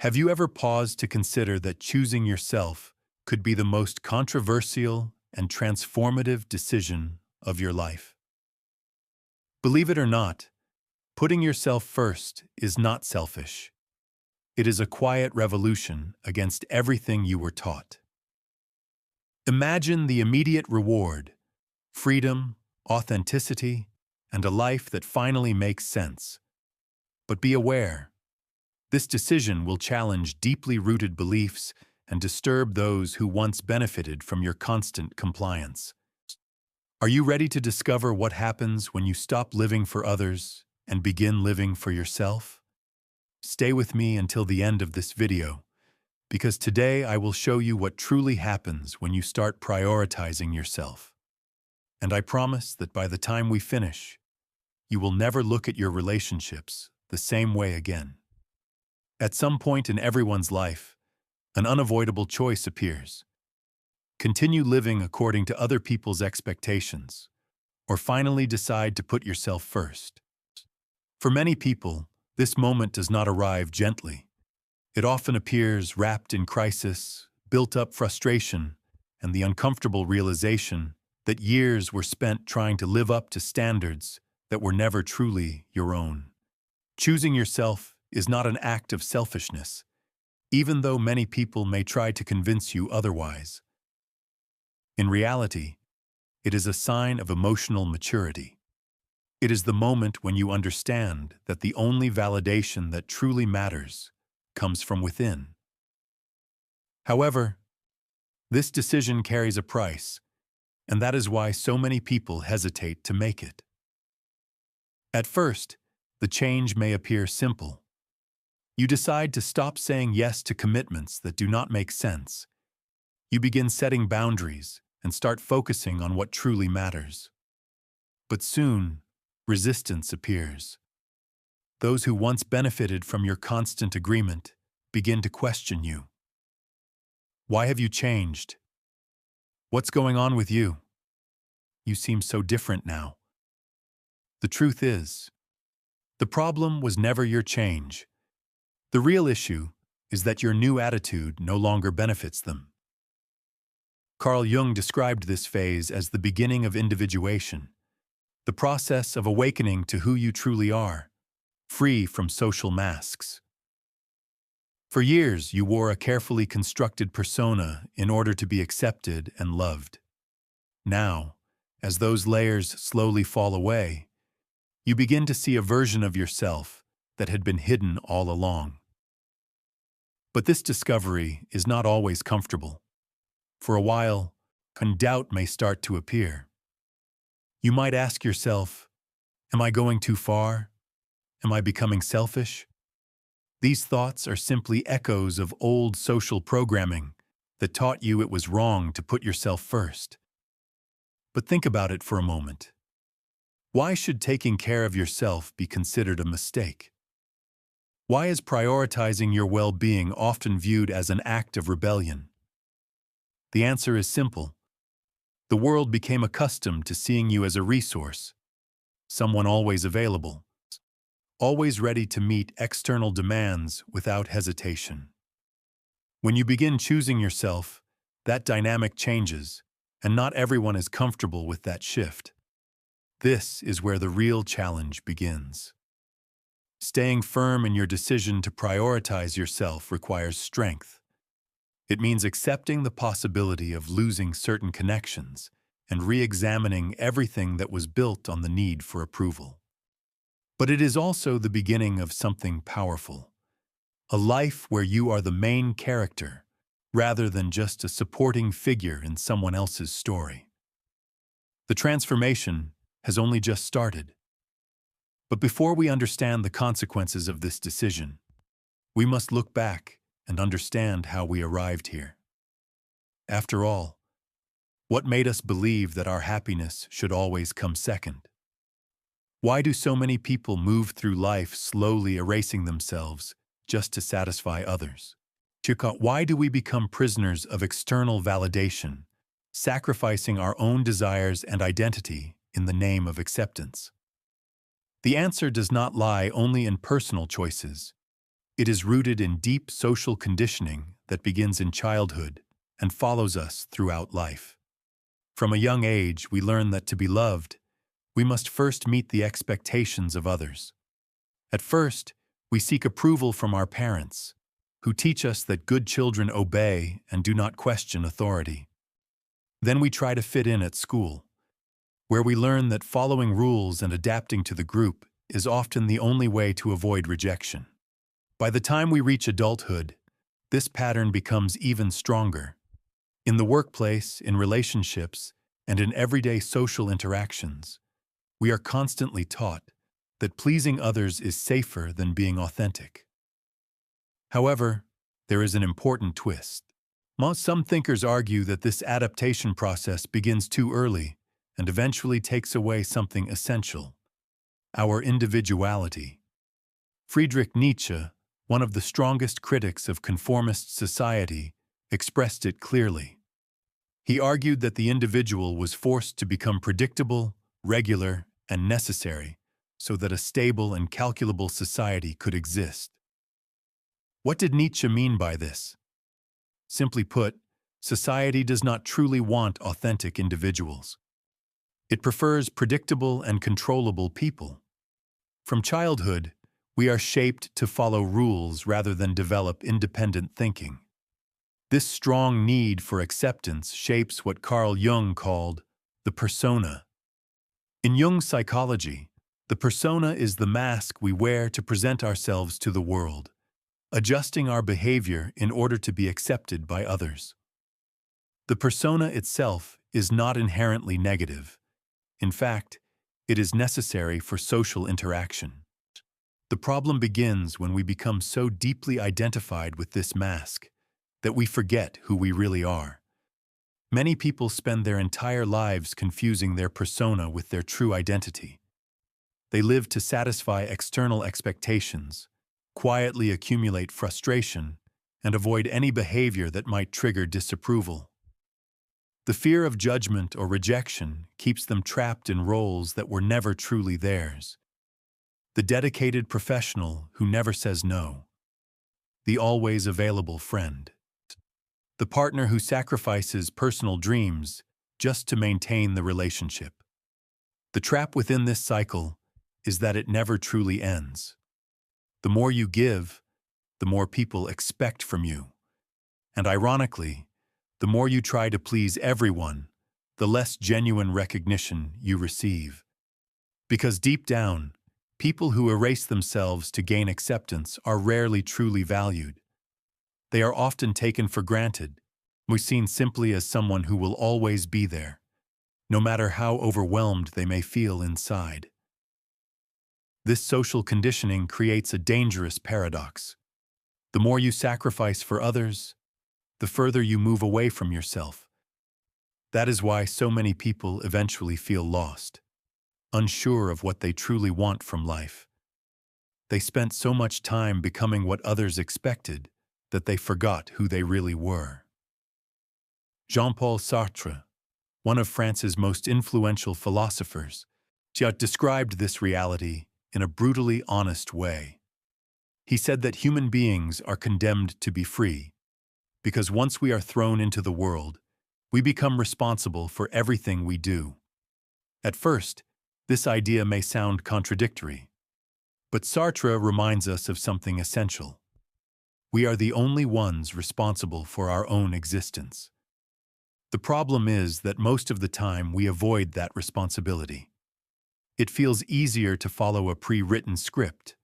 Have you ever paused to consider that choosing yourself could be the most controversial and transformative decision of your life? Believe it or not, putting yourself first is not selfish. It is a quiet revolution against everything you were taught. Imagine the immediate reward: freedom, authenticity, and a life that finally makes sense. But be aware, this decision will challenge deeply rooted beliefs and disturb those who once benefited from your constant compliance. Are you ready to discover what happens when you stop living for others and begin living for yourself? Stay with me until the end of this video, because today I will show you what truly happens when you start prioritizing yourself. And I promise that by the time we finish, you will never look at your relationships the same way again. At some point in everyone's life, an unavoidable choice appears. Continue living according to other people's expectations, or finally decide to put yourself first. For many people, this moment does not arrive gently. It often appears wrapped in crisis, built-up frustration, and the uncomfortable realization that years were spent trying to live up to standards that were never truly your own. Choosing yourself is not an act of selfishness, even though many people may try to convince you otherwise. In reality, it is a sign of emotional maturity. It is the moment when you understand that the only validation that truly matters comes from within. However, this decision carries a price, and that is why so many people hesitate to make it. At first, the change may appear simple. You decide to stop saying yes to commitments that do not make sense. You begin setting boundaries and start focusing on what truly matters. But soon, resistance appears. Those who once benefited from your constant agreement begin to question you. Why have you changed? What's going on with you? You seem so different now. The truth is, the problem was never your change. The real issue is that your new attitude no longer benefits them. Carl Jung described this phase as the beginning of individuation, the process of awakening to who you truly are, free from social masks. For years, you wore a carefully constructed persona in order to be accepted and loved. Now, as those layers slowly fall away, you begin to see a version of yourself that had been hidden all along. But this discovery is not always comfortable. For a while, doubt may start to appear. You might ask yourself, am I going too far? Am I becoming selfish? These thoughts are simply echoes of old social programming that taught you it was wrong to put yourself first. But think about it for a moment. Why should taking care of yourself be considered a mistake? Why is prioritizing your well-being often viewed as an act of rebellion? The answer is simple. The world became accustomed to seeing you as a resource, someone always available, always ready to meet external demands without hesitation. When you begin choosing yourself, that dynamic changes, and not everyone is comfortable with that shift. This is where the real challenge begins. Staying firm in your decision to prioritize yourself requires strength. It means accepting the possibility of losing certain connections and re-examining everything that was built on the need for approval. But it is also the beginning of something powerful, a life where you are the main character rather than just a supporting figure in someone else's story. The transformation has only just started. But before we understand the consequences of this decision, we must look back and understand how we arrived here. After all, what made us believe that our happiness should always come second? Why do so many people move through life slowly erasing themselves just to satisfy others? Why do we become prisoners of external validation, sacrificing our own desires and identity in the name of acceptance? The answer does not lie only in personal choices. It is rooted in deep social conditioning that begins in childhood and follows us throughout life. From a young age, we learn that to be loved, we must first meet the expectations of others. At first, we seek approval from our parents, who teach us that good children obey and do not question authority. Then we try to fit in at school, where we learn that following rules and adapting to the group is often the only way to avoid rejection. By the time we reach adulthood, this pattern becomes even stronger. In the workplace, in relationships, and in everyday social interactions, we are constantly taught that pleasing others is safer than being authentic. However, there is an important twist. Some thinkers argue that this adaptation process begins too early and eventually takes away something essential: our individuality. Friedrich Nietzsche, one of the strongest critics of conformist society, expressed it clearly. He argued that the individual was forced to become predictable, regular, and necessary so that a stable and calculable society could exist. What did Nietzsche mean by this? Simply put, society does not truly want authentic individuals. It prefers predictable and controllable people. From childhood, we are shaped to follow rules rather than develop independent thinking. This strong need for acceptance shapes what Carl Jung called the persona. In Jung's psychology, the persona is the mask we wear to present ourselves to the world, adjusting our behavior in order to be accepted by others. The persona itself is not inherently negative. In fact, it is necessary for social interaction. The problem begins when we become so deeply identified with this mask that we forget who we really are. Many people spend their entire lives confusing their persona with their true identity. They live to satisfy external expectations, quietly accumulate frustration, and avoid any behavior that might trigger disapproval. The fear of judgment or rejection keeps them trapped in roles that were never truly theirs. The dedicated professional who never says no. The always available friend. The partner who sacrifices personal dreams just to maintain the relationship. The trap within this cycle is that it never truly ends. The more you give, the more people expect from you. And ironically, the more you try to please everyone, the less genuine recognition you receive. Because deep down, people who erase themselves to gain acceptance are rarely truly valued. They are often taken for granted, seen simply as someone who will always be there, no matter how overwhelmed they may feel inside. This social conditioning creates a dangerous paradox. The more you sacrifice for others, the further you move away from yourself. That is why so many people eventually feel lost, unsure of what they truly want from life. They spent so much time becoming what others expected that they forgot who they really were. Jean-Paul Sartre, one of France's most influential philosophers, described this reality in a brutally honest way. He said that human beings are condemned to be free, because once we are thrown into the world, we become responsible for everything we do. At first, this idea may sound contradictory, but Sartre reminds us of something essential. We are the only ones responsible for our own existence. The problem is that most of the time we avoid that responsibility. It feels easier to follow a pre-written script,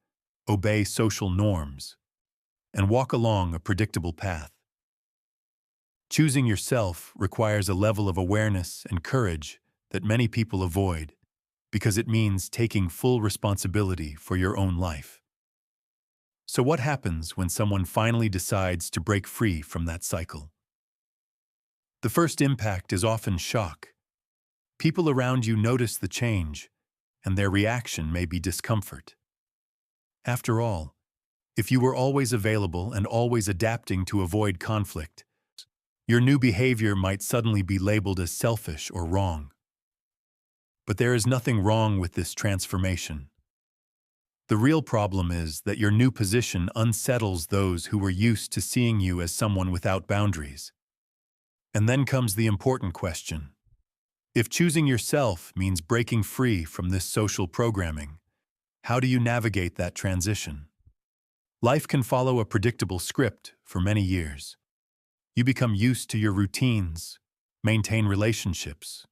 obey social norms, and walk along a predictable path. Choosing yourself requires a level of awareness and courage that many people avoid, because it means taking full responsibility for your own life. So what happens when someone finally decides to break free from that cycle? The first impact is often shock. People around you notice the change, and their reaction may be discomfort. After all, if you were always available and always adapting to avoid conflict, your new behavior might suddenly be labeled as selfish or wrong. But there is nothing wrong with this transformation. The real problem is that your new position unsettles those who were used to seeing you as someone without boundaries. And then comes the important question. If choosing yourself means breaking free from this social programming, how do you navigate that transition? Life can follow a predictable script for many years. You become used to your routines, maintain relationships,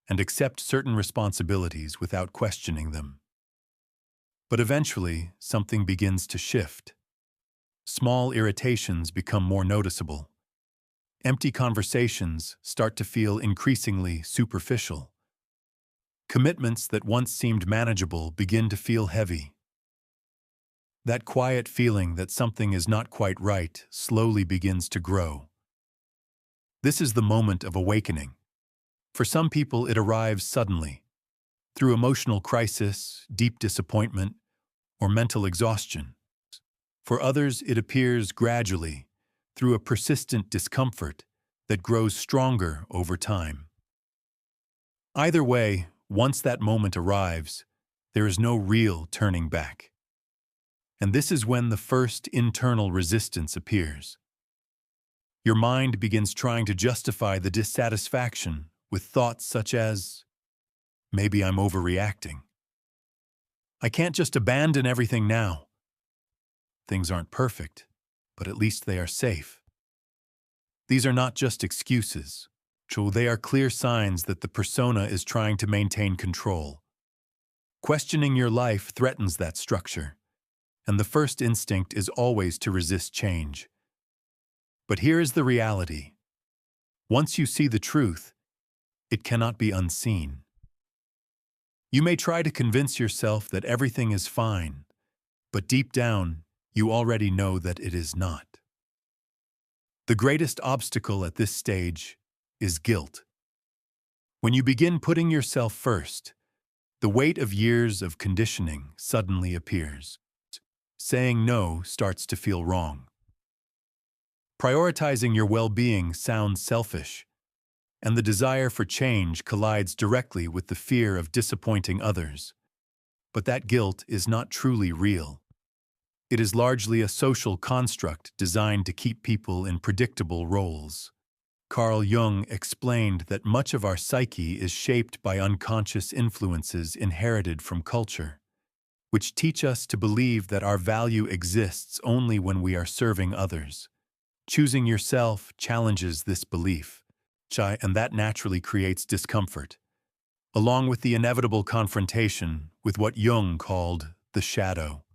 and accept certain responsibilities without questioning them. But eventually, something begins to shift. Small irritations become more noticeable. Empty conversations start to feel increasingly superficial. Commitments that once seemed manageable begin to feel heavy. That quiet feeling that something is not quite right slowly begins to grow. This is the moment of awakening. For some people, it arrives suddenly, through emotional crisis, deep disappointment, or mental exhaustion. For others, it appears gradually, through a persistent discomfort that grows stronger over time. Either way, once that moment arrives, there is no real turning back. And this is when the first internal resistance appears. Your mind begins trying to justify the dissatisfaction with thoughts such as, maybe I'm overreacting. I can't just abandon everything now. Things aren't perfect, but at least they are safe. These are not just excuses, so they are clear signs that the persona is trying to maintain control. Questioning your life threatens that structure, and the first instinct is always to resist change. But here is the reality. Once you see the truth, it cannot be unseen. You may try to convince yourself that everything is fine, but deep down, you already know that it is not. The greatest obstacle at this stage is guilt. When you begin putting yourself first, the weight of years of conditioning suddenly appears. Saying no starts to feel wrong. Prioritizing your well-being sounds selfish, and the desire for change collides directly with the fear of disappointing others. But that guilt is not truly real. It is largely a social construct designed to keep people in predictable roles. Carl Jung explained that much of our psyche is shaped by unconscious influences inherited from culture, which teach us to believe that our value exists only when we are serving others. Choosing yourself challenges this belief, and that naturally creates discomfort, along with the inevitable confrontation with what Jung called the shadow.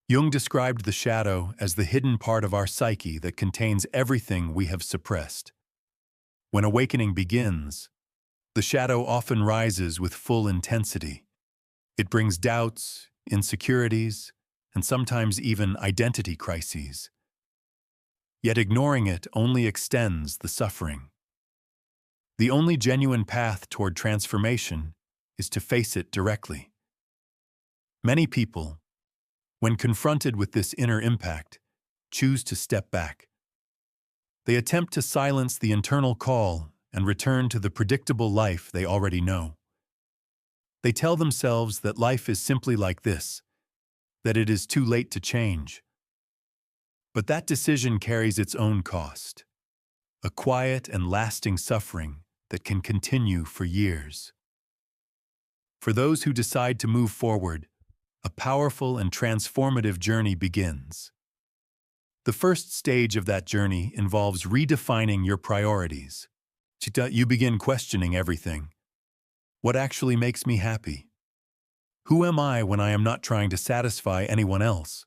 Jung described the shadow as the hidden part of our psyche that contains everything we have suppressed. When awakening begins, the shadow often rises with full intensity. It brings doubts, insecurities, and sometimes even identity crises. Yet ignoring it only extends the suffering. The only genuine path toward transformation is to face it directly. Many people, when confronted with this inner impact, choose to step back. They attempt to silence the internal call and return to the predictable life they already know. They tell themselves that life is simply like this, that it is too late to change. But that decision carries its own cost, a quiet and lasting suffering that can continue for years. For those who decide to move forward, a powerful and transformative journey begins. The first stage of that journey involves redefining your priorities. You begin questioning everything. What actually makes me happy? Who am I when I am not trying to satisfy anyone else?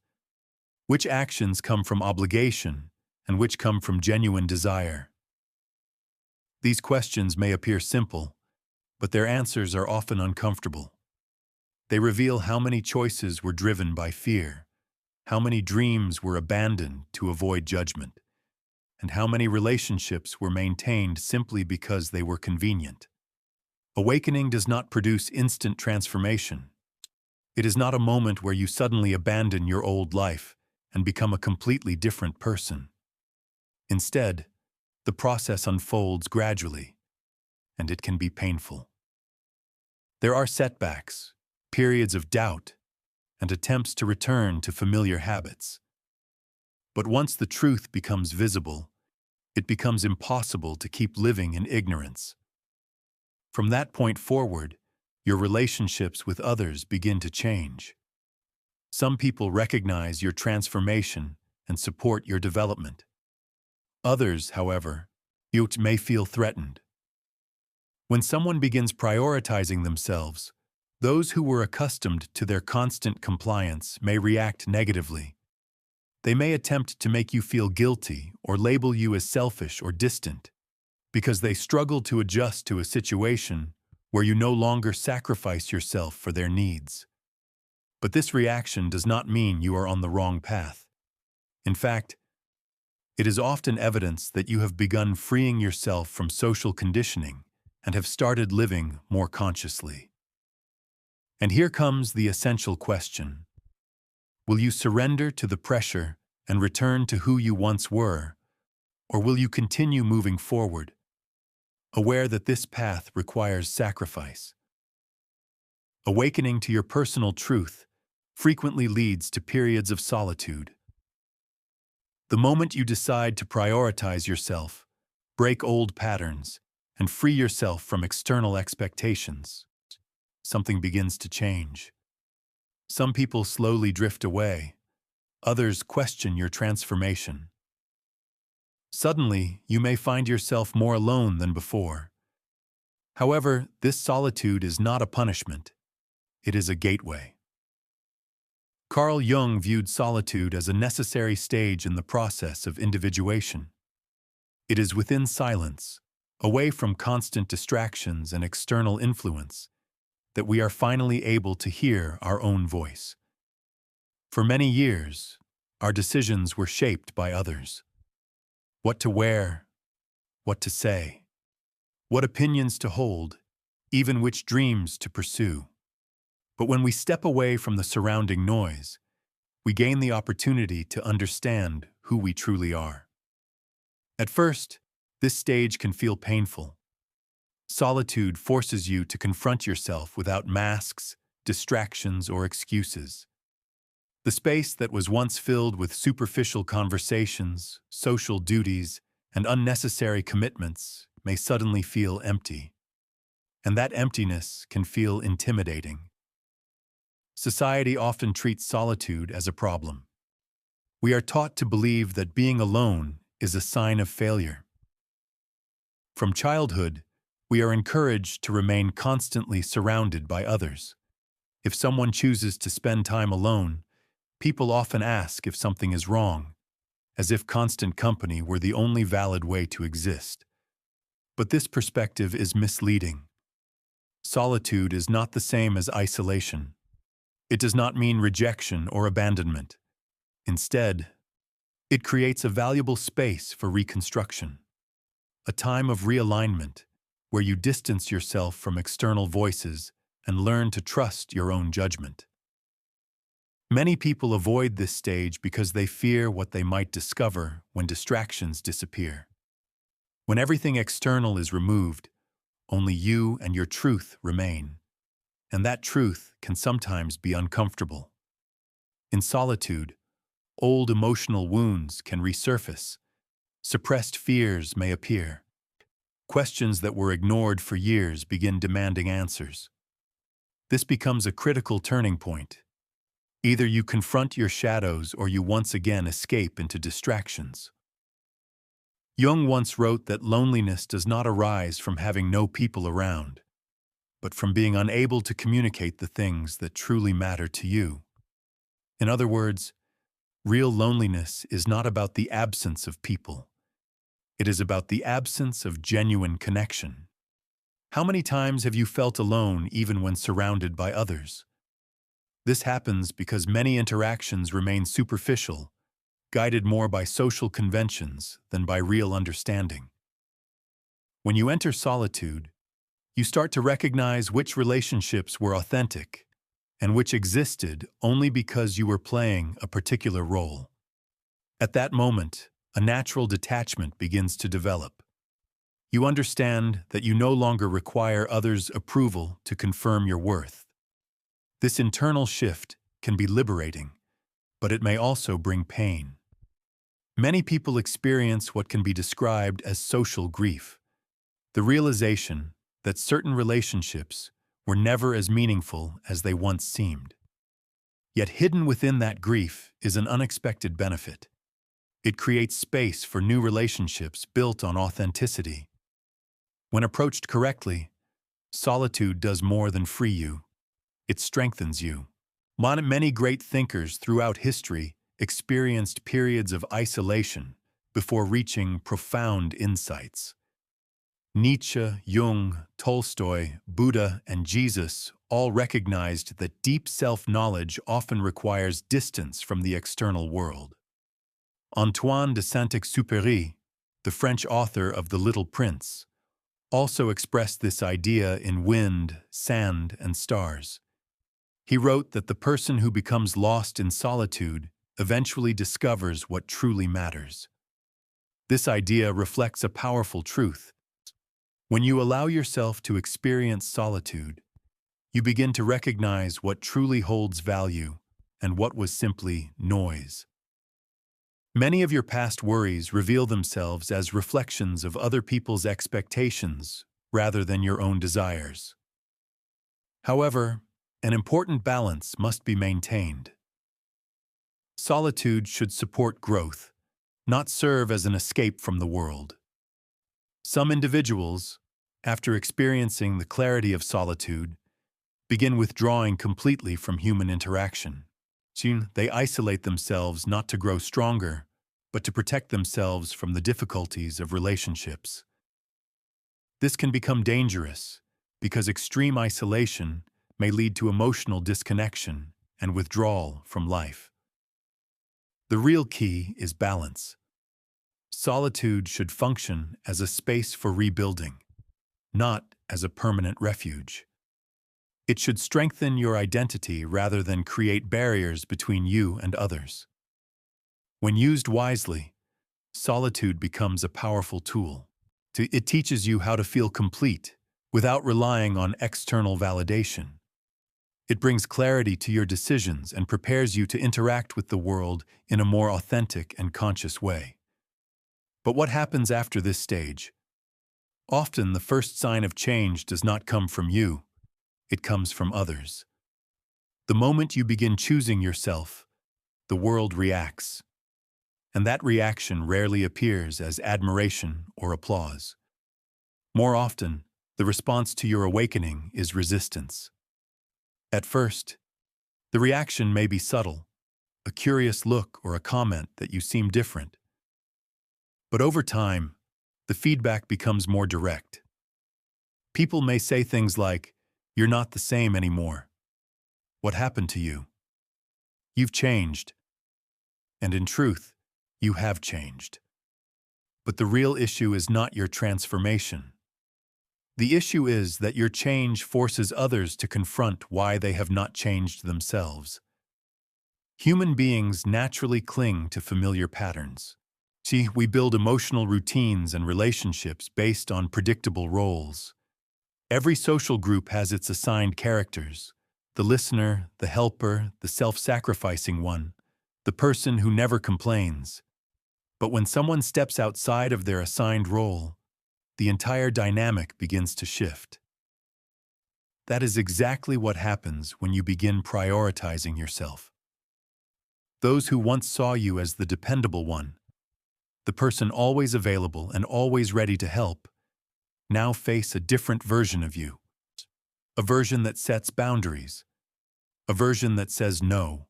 Which actions come from obligation and which come from genuine desire? These questions may appear simple, but their answers are often uncomfortable. They reveal how many choices were driven by fear, how many dreams were abandoned to avoid judgment, and how many relationships were maintained simply because they were convenient. Awakening does not produce instant transformation. It is not a moment where you suddenly abandon your old life and become a completely different person. Instead, the process unfolds gradually, and it can be painful. There are setbacks, periods of doubt, and attempts to return to familiar habits. But once the truth becomes visible, it becomes impossible to keep living in ignorance. From that point forward, your relationships with others begin to change. Some people recognize your transformation and support your development. Others, however, you may feel threatened. When someone begins prioritizing themselves, those who were accustomed to their constant compliance may react negatively. They may attempt to make you feel guilty or label you as selfish or distant, because they struggle to adjust to a situation where you no longer sacrifice yourself for their needs. But this reaction does not mean you are on the wrong path. In fact, it is often evidence that you have begun freeing yourself from social conditioning and have started living more consciously. And here comes the essential question. Will you surrender to the pressure and return to who you once were, or will you continue moving forward, aware that this path requires sacrifice? Awakening to your personal truth frequently leads to periods of solitude. The moment you decide to prioritize yourself, break old patterns, and free yourself from external expectations, something begins to change. Some people slowly drift away. Others question your transformation. Suddenly, you may find yourself more alone than before. However, this solitude is not a punishment. It is a gateway. Carl Jung viewed solitude as a necessary stage in the process of individuation. It is within silence, away from constant distractions and external influence, that we are finally able to hear our own voice. For many years, our decisions were shaped by others. What to wear, what to say, what opinions to hold, even which dreams to pursue. But when we step away from the surrounding noise, we gain the opportunity to understand who we truly are. At first, this stage can feel painful. Solitude forces you to confront yourself without masks, distractions, or excuses. The space that was once filled with superficial conversations, social duties, and unnecessary commitments may suddenly feel empty. And that emptiness can feel intimidating. Society often treats solitude as a problem. We are taught to believe that being alone is a sign of failure. From childhood, we are encouraged to remain constantly surrounded by others. If someone chooses to spend time alone, people often ask if something is wrong, as if constant company were the only valid way to exist. But this perspective is misleading. Solitude is not the same as isolation. It does not mean rejection or abandonment. Instead, it creates a valuable space for reconstruction, a time of realignment where you distance yourself from external voices and learn to trust your own judgment. Many people avoid this stage because they fear what they might discover when distractions disappear. When everything external is removed, only you and your truth remain, and that truth can sometimes be uncomfortable. In solitude, old emotional wounds can resurface, suppressed fears may appear. Questions that were ignored for years begin demanding answers. This becomes a critical turning point. Either you confront your shadows or you once again escape into distractions. Jung once wrote that loneliness does not arise from having no people around, but from being unable to communicate the things that truly matter to you. In other words, real loneliness is not about the absence of people. It is about the absence of genuine connection. How many times have you felt alone even when surrounded by others? This happens because many interactions remain superficial, guided more by social conventions than by real understanding. When you enter solitude, you start to recognize which relationships were authentic and which existed only because you were playing a particular role. At that moment, a natural detachment begins to develop. You understand that you no longer require others' approval to confirm your worth. This internal shift can be liberating, but it may also bring pain. Many people experience what can be described as social grief, the realization that certain relationships were never as meaningful as they once seemed. Yet hidden within that grief is an unexpected benefit. It creates space for new relationships built on authenticity. When approached correctly, solitude does more than free you. It strengthens you. Many great thinkers throughout history experienced periods of isolation before reaching profound insights. Nietzsche, Jung, Tolstoy, Buddha, and Jesus all recognized that deep self-knowledge often requires distance from the external world. Antoine de Saint-Exupéry, the French author of The Little Prince, also expressed this idea in Wind, Sand, and Stars. He wrote that the person who becomes lost in solitude eventually discovers what truly matters. This idea reflects a powerful truth. When you allow yourself to experience solitude, you begin to recognize what truly holds value and what was simply noise. Many of your past worries reveal themselves as reflections of other people's expectations rather than your own desires. However, an important balance must be maintained. Solitude should support growth, not serve as an escape from the world. Some individuals, after experiencing the clarity of solitude, begin withdrawing completely from human interaction. Soon, they isolate themselves not to grow stronger, but to protect themselves from the difficulties of relationships. This can become dangerous because extreme isolation may lead to emotional disconnection and withdrawal from life. The real key is balance. Solitude should function as a space for rebuilding, not as a permanent refuge. It should strengthen your identity rather than create barriers between you and others. When used wisely, solitude becomes a powerful tool. It teaches you how to feel complete without relying on external validation. It brings clarity to your decisions and prepares you to interact with the world in a more authentic and conscious way. But what happens after this stage? Often the first sign of change does not come from you, it comes from others. The moment you begin choosing yourself, the world reacts. And that reaction rarely appears as admiration or applause. More often, the response to your awakening is resistance. At first, the reaction may be subtle, a curious look or a comment that you seem different. But over time, the feedback becomes more direct. People may say things like, "You're not the same anymore. What happened to you? You've changed." And in truth, you have changed. But the real issue is not your transformation. The issue is that your change forces others to confront why they have not changed themselves. Human beings naturally cling to familiar patterns. See, we build emotional routines and relationships based on predictable roles. Every social group has its assigned characters: the listener, the helper, the self-sacrificing one, the person who never complains. But when someone steps outside of their assigned role, the entire dynamic begins to shift. That is exactly what happens when you begin prioritizing yourself. Those who once saw you as the dependable one, the person always available and always ready to help, now face a different version of you. A version that sets boundaries. A version that says no.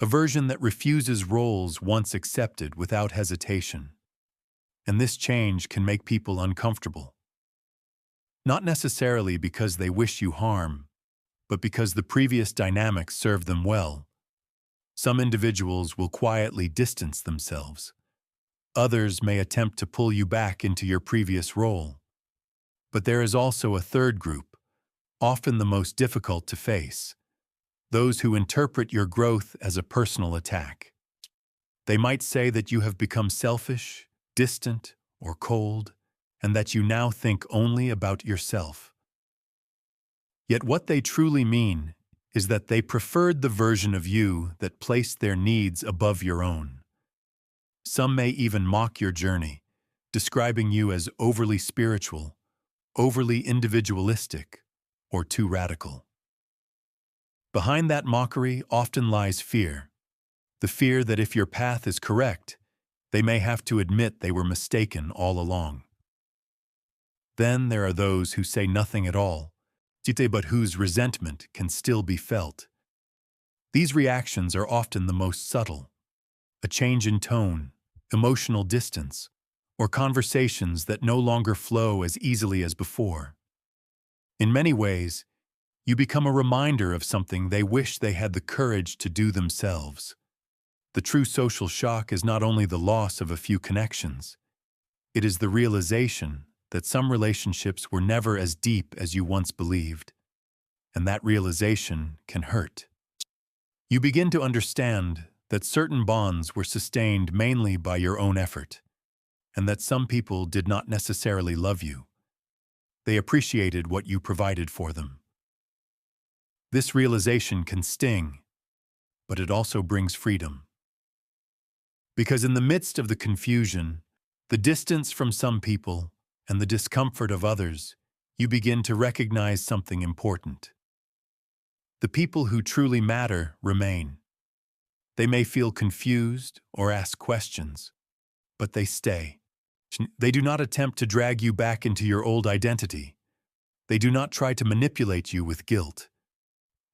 A version that refuses roles once accepted without hesitation. And this change can make people uncomfortable. Not necessarily because they wish you harm, but because the previous dynamic served them well. Some individuals will quietly distance themselves. Others may attempt to pull you back into your previous role. But there is also a third group, often the most difficult to face. Those who interpret your growth as a personal attack. They might say that you have become selfish, distant, or cold, and that you now think only about yourself. Yet what they truly mean is that they preferred the version of you that placed their needs above your own. Some may even mock your journey, describing you as overly spiritual, overly individualistic, or too radical. Behind that mockery often lies fear, the fear that if your path is correct, they may have to admit they were mistaken all along. Then there are those who say nothing at all, but whose resentment can still be felt. These reactions are often the most subtle: a change in tone, emotional distance, or conversations that no longer flow as easily as before. In many ways, you become a reminder of something they wish they had the courage to do themselves. The true social shock is not only the loss of a few connections, it is the realization that some relationships were never as deep as you once believed, and that realization can hurt. You begin to understand that certain bonds were sustained mainly by your own effort, and that some people did not necessarily love you. They appreciated what you provided for them. This realization can sting, but it also brings freedom. Because in the midst of the confusion, the distance from some people, and the discomfort of others, you begin to recognize something important. The people who truly matter remain. They may feel confused or ask questions, but they stay. They do not attempt to drag you back into your old identity. They do not try to manipulate you with guilt.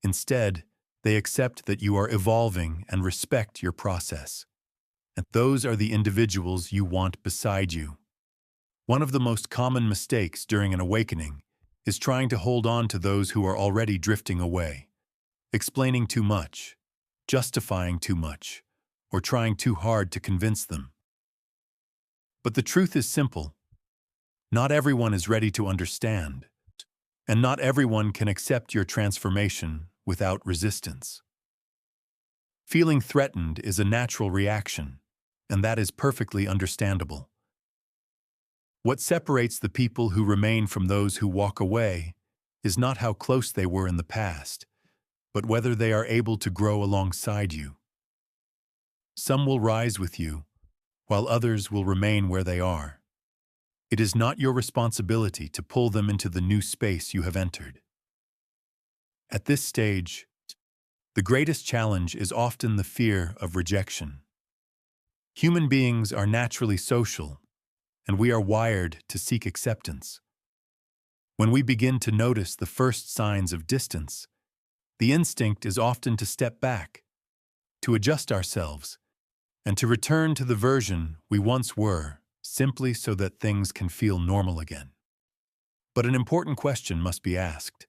Instead, they accept that you are evolving and respect your process. And those are the individuals you want beside you. One of the most common mistakes during an awakening is trying to hold on to those who are already drifting away, explaining too much, justifying too much, or trying too hard to convince them. But the truth is simple. Not everyone is ready to understand, and not everyone can accept your transformation without resistance. Feeling threatened is a natural reaction, and that is perfectly understandable. What separates the people who remain from those who walk away is not how close they were in the past, but whether they are able to grow alongside you. Some will rise with you, while others will remain where they are. It is not your responsibility to pull them into the new space you have entered. At this stage, the greatest challenge is often the fear of rejection. Human beings are naturally social, and we are wired to seek acceptance. When we begin to notice the first signs of distance, the instinct is often to step back, to adjust ourselves, and to return to the version we once were, simply so that things can feel normal again. But an important question must be asked.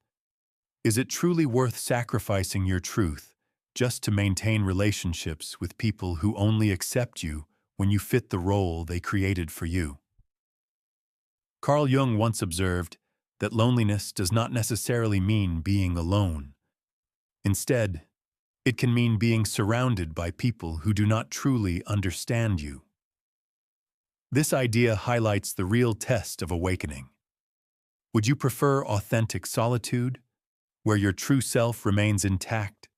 Is it truly worth sacrificing your truth just to maintain relationships with people who only accept you when you fit the role they created for you? Carl Jung once observed that loneliness does not necessarily mean being alone. Instead, it can mean being surrounded by people who do not truly understand you. This idea highlights the real test of awakening. Would you prefer authentic solitude, where your true self remains intact,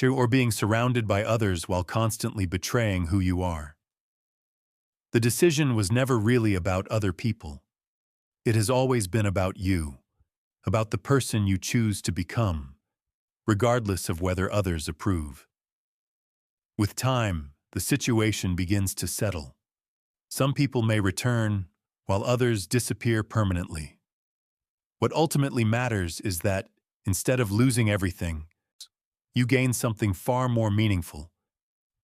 or being surrounded by others while constantly betraying who you are? The decision was never really about other people. It has always been about you, about the person you choose to become, regardless of whether others approve. With time, the situation begins to settle. Some people may return, while others disappear permanently. What ultimately matters is that, instead of losing everything, you gain something far more meaningful: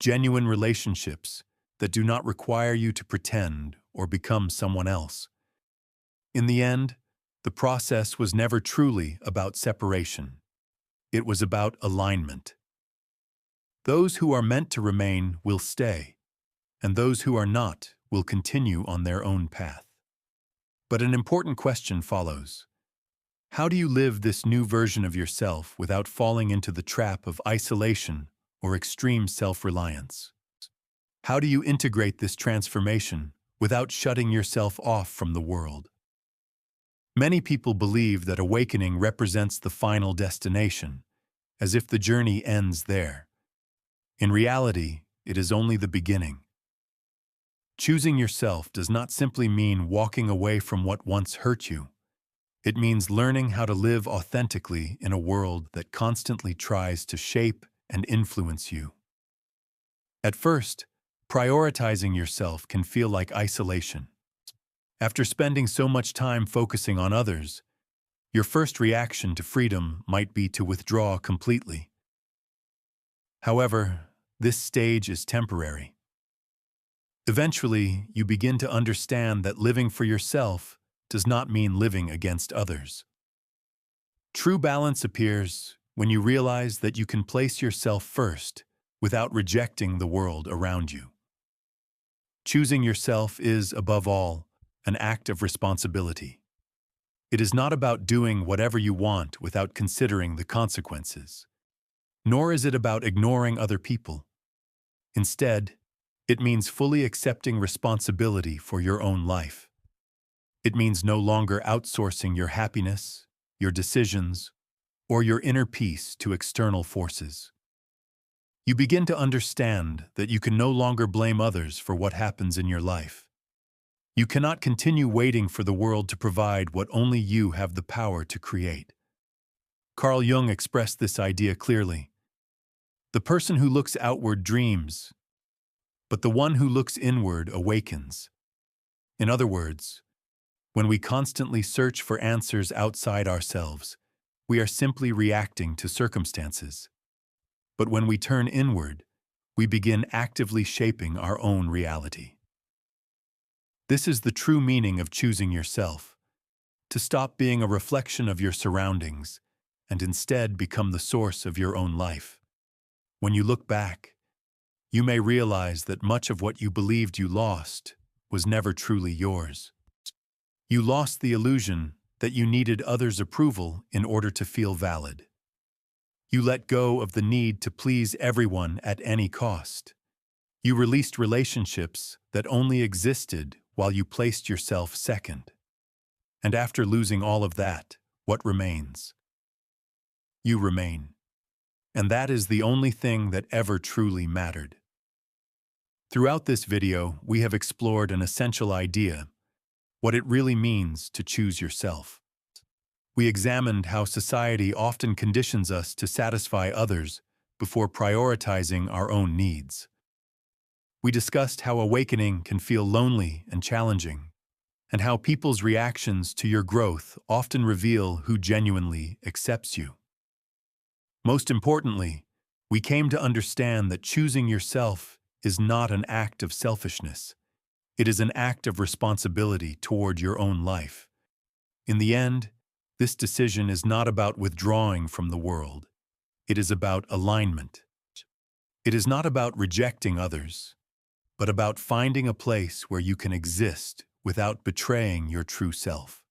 genuine relationships that do not require you to pretend or become someone else. In the end, the process was never truly about separation. It was about alignment. Those who are meant to remain will stay, and those who are not will continue on their own path. But an important question follows. How do you live this new version of yourself without falling into the trap of isolation or extreme self-reliance? How do you integrate this transformation without shutting yourself off from the world? Many people believe that awakening represents the final destination, as if the journey ends there. In reality, it is only the beginning. Choosing yourself does not simply mean walking away from what once hurt you. It means learning how to live authentically in a world that constantly tries to shape and influence you. At first, prioritizing yourself can feel like isolation. After spending so much time focusing on others, your first reaction to freedom might be to withdraw completely. However, this stage is temporary. Eventually, you begin to understand that living for yourself does not mean living against others. True balance appears when you realize that you can place yourself first without rejecting the world around you. Choosing yourself is, above all, an act of responsibility. It is not about doing whatever you want without considering the consequences. Nor is it about ignoring other people. Instead, it means fully accepting responsibility for your own life. It means no longer outsourcing your happiness, your decisions, or your inner peace to external forces. You begin to understand that you can no longer blame others for what happens in your life. You cannot continue waiting for the world to provide what only you have the power to create. Carl Jung expressed this idea clearly. The person who looks outward dreams, but the one who looks inward awakens. In other words, when we constantly search for answers outside ourselves, we are simply reacting to circumstances. But when we turn inward, we begin actively shaping our own reality. This is the true meaning of choosing yourself, to stop being a reflection of your surroundings and instead become the source of your own life. When you look back, you may realize that much of what you believed you lost was never truly yours. You lost the illusion that you needed others' approval in order to feel valid. You let go of the need to please everyone at any cost. You released relationships that only existed while you placed yourself second. And after losing all of that, what remains? You remain. And that is the only thing that ever truly mattered. Throughout this video, we have explored an essential idea, what it really means to choose yourself. We examined how society often conditions us to satisfy others before prioritizing our own needs. We discussed how awakening can feel lonely and challenging, and how people's reactions to your growth often reveal who genuinely accepts you. Most importantly, we came to understand that choosing yourself is not an act of selfishness. It is an act of responsibility toward your own life. In the end, this decision is not about withdrawing from the world. It is about alignment. It is not about rejecting others, but about finding a place where you can exist without betraying your true self.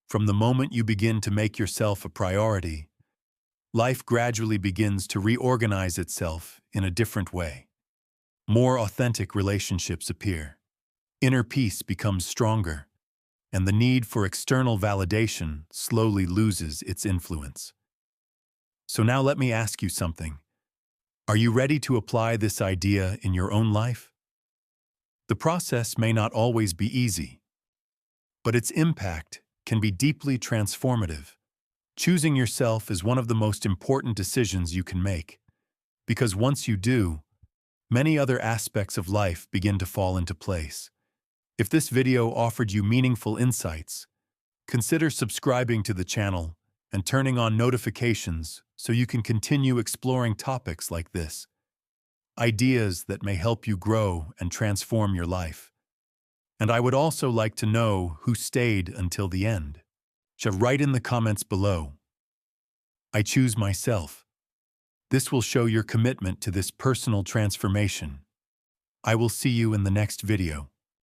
From the moment you begin to make yourself a priority, life gradually begins to reorganize itself in a different way. More authentic relationships appear. Inner peace becomes stronger, and the need for external validation slowly loses its influence. So now let me ask you something. Are you ready to apply this idea in your own life? The process may not always be easy, but its impact can be deeply transformative. Choosing yourself is one of the most important decisions you can make, because once you do, many other aspects of life begin to fall into place. If this video offered you meaningful insights, consider subscribing to the channel and turning on notifications so you can continue exploring topics like this, ideas that may help you grow and transform your life. And I would also like to know who stayed until the end. Write in the comments below. I choose myself. This will show your commitment to this personal transformation. I will see you in the next video.